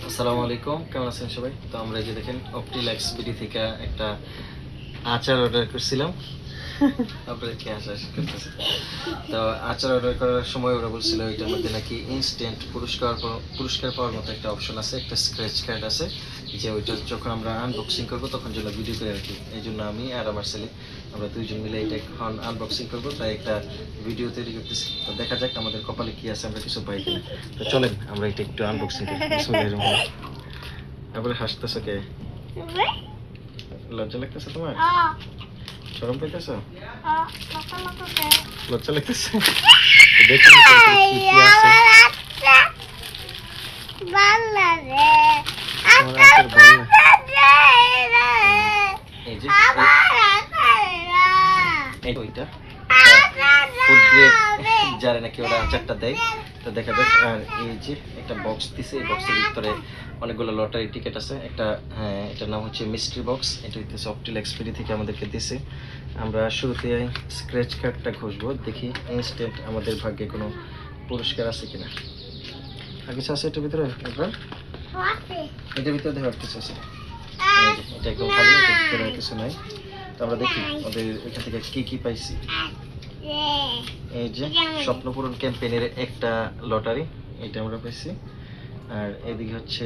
আসসালামু আলাইকুম, কেমন আছেন সবাই? তো আমরা এই যে দেখেন অপটিলাক্স বিডি থেকে একটা আচার অর্ডার করছিলাম। আপনাদের কি আচার করতেছে? তো আচার অর্ডার করার সময় ওরা বলছিল এটার মধ্যে নাকি ইনস্ট্যান্ট পুরস্কার পাওয়ার মতো একটা অপশন আছে, একটা স্ক্র্যাচ কার্ড আছে, যে ওইটা যখন আমরা আনবক্সিং করবো তখন যেন ভিডিও করে রাখি। এই জন্য আমি আর আমার ছেলে আমরা দুইজন মিলে এটা এখন আনবক্সিং করবো, তাই একটা ভিডিও তৈরি করতেছি। তো দেখা যাক আমাদের কপালে কি আছে, আমরা কিছু পাই কিনা। তো চলেন আমরা এটা একটু আনবক্সিং করি। বিসমিল্লাহির রহমানির রহিম। তারপরে হাসতেছো কে? লজ্জা লাগতেছে তোমার? শরম পাইতেছো? লজ্জা লাগতেছে? দেখুন কি কি আছে। এই যে এই ওইটা ফুড গ্রেড যারা নাকি ওরা আচারটা দেয়, তো দেখা যাক। আর এই যে একটা বক্স দিছে, এই বক্সের ভিতরে অনেকগুলো লটারি টিকিট আছে। একটা, হ্যাঁ, এটার নাম হচ্ছে মিস্ট্রি বক্স। এটা হচ্ছে অপটিলাক্স বিডি থেকে আমাদেরকে দিছে। আমরা শুরুতে স্ক্র্যাচ কার্ডটা ঘষবো, দেখি ইনস্ট্যান্ট আমাদের ভাগ্যে কোনো পুরস্কার আছে কিনা। আর কিছু আছে এটার ভিতরে? একবার এটার ভিতরে দেখার কিছু আছে? এটা একদম খালি, এটার ভিতরে কিছু নাই। তো আমরা দেখি ওদের এখান থেকে কি কি পাইছি। এই যে স্বপ্নপূরণ ক্যাম্পেইনের একটা লটারি, এটা আমরা পাইছি। আর এদিকে হচ্ছে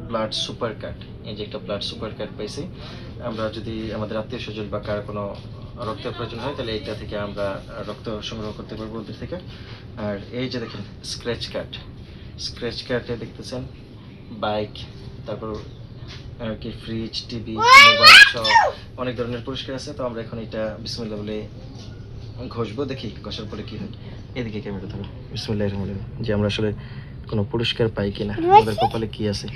ব্লাড সুপার কার্ড, এই যে একটা ব্লাড সুপার কার্ড পাইছি। আমরা যদি আমাদের আত্মীয় স্বজন বা কার কোনো রক্তের প্রয়োজন হয় তাহলে এইটা থেকে আমরা রক্ত সংগ্রহ করতে পারবো ওদের থেকে। আর এই যে দেখেন স্ক্র্যাচ কার্ডে দেখতেছেন বাইক, তারপর আর কি ফ্রিজ, টিভি, মোবাইল সহ অনেক ধরনের পুরস্কার আছে। তো আমরা এখন এটা বিসমিল্লাহ বলে ঘষবো, দেখি ঘষার পরে কি হয়। এদিকে ক্যামেরা ধরো। বিসমিল্লাহির রহমানির রহিম। যে আমরা আসলে কোনো পুরস্কার পাই কিনা, আমাদের কপালে কি আছে।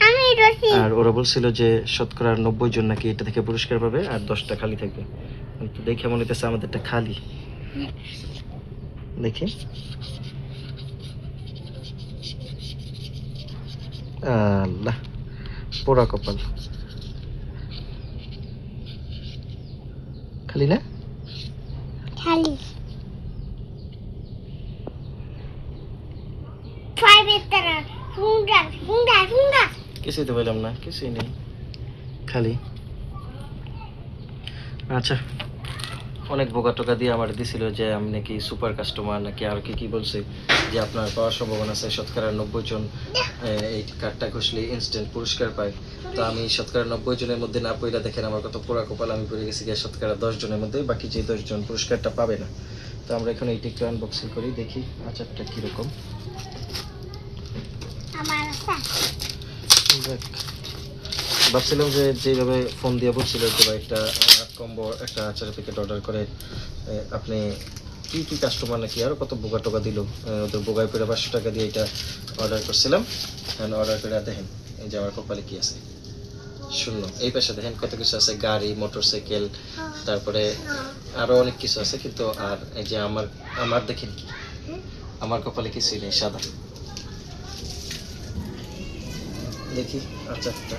আর ওরা বলছিল যে শতকরা 90 জন নাকি এটা থেকে পুরস্কার পাবে আর 10টা খালি থাকবে। তো দেখে মনে হইতেছে আমাদেরটা খালি। দেখি, আল্লাহ, পোড়া কপাল। খালি না? খালি কিছুই তো পেলাম না, কিছুই নেই, খালি। আচ্ছা, অনেক বোকা টোকা দিয়ে আমার দিছিল যে আমি নাকি সুপার কাস্টমার নাকি আর কি কি বলছে, যে আপনার পাওয়ার সম্ভাবনা আছে শতকরা 90 জন এই কার্ডটা ঘষলে ইনস্ট্যান্ট পুরস্কার পায়। তো আমি শতকরা 90 জনের মধ্যে না পড়া, দেখেন আমার কত পোড়া কপাল, আমি পড়ে গেছি গিয়ে শতকরা 10 জনের মধ্যে, বাকি যে 10 জন পুরস্কারটা পাবে না। তো আমরা এখন এইটা একটু আনবক্সিং করি, দেখি আচারটা কীরকম। ভাবছিলাম যে যেভাবে ফোন দিয়ে বলছিল যে ভাই একটা কম্বো একটা আচারের প্যাকেট অর্ডার করে আপনি কি কি কাস্টমার নাকি আরও কত বোকা টোকা দিল, ওদের বোগায় করে 500 টাকা দিয়ে এটা অর্ডার করছিলাম। অর্ডার করে দেখেন এই যে আমার কপালে কি আছে, শূন্য। এই পাশে দেখেন কত কিছু আছে, গাড়ি, মোটরসাইকেল, তারপরে আরও অনেক কিছু আছে। কিন্তু আর এই যে আমার আমার দেখেন কি, আমার কপালে কিছুই নেই, সাদা। দেখি আচারটা।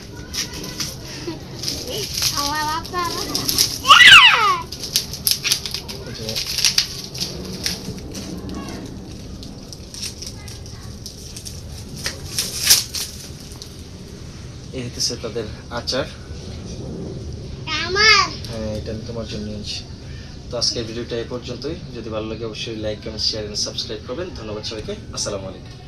এই হইতেছে তাদের আচার। হ্যাঁ, এটা আমি তোমার জন্য নিয়েছি। তো আজকের ভিডিওটা এই পর্যন্তই। যদি ভালো লাগে অবশ্যই like, comment, share and subscribe করবেন। ধন্যবাদ সবাইকে। আসসালামু আলাইকুম।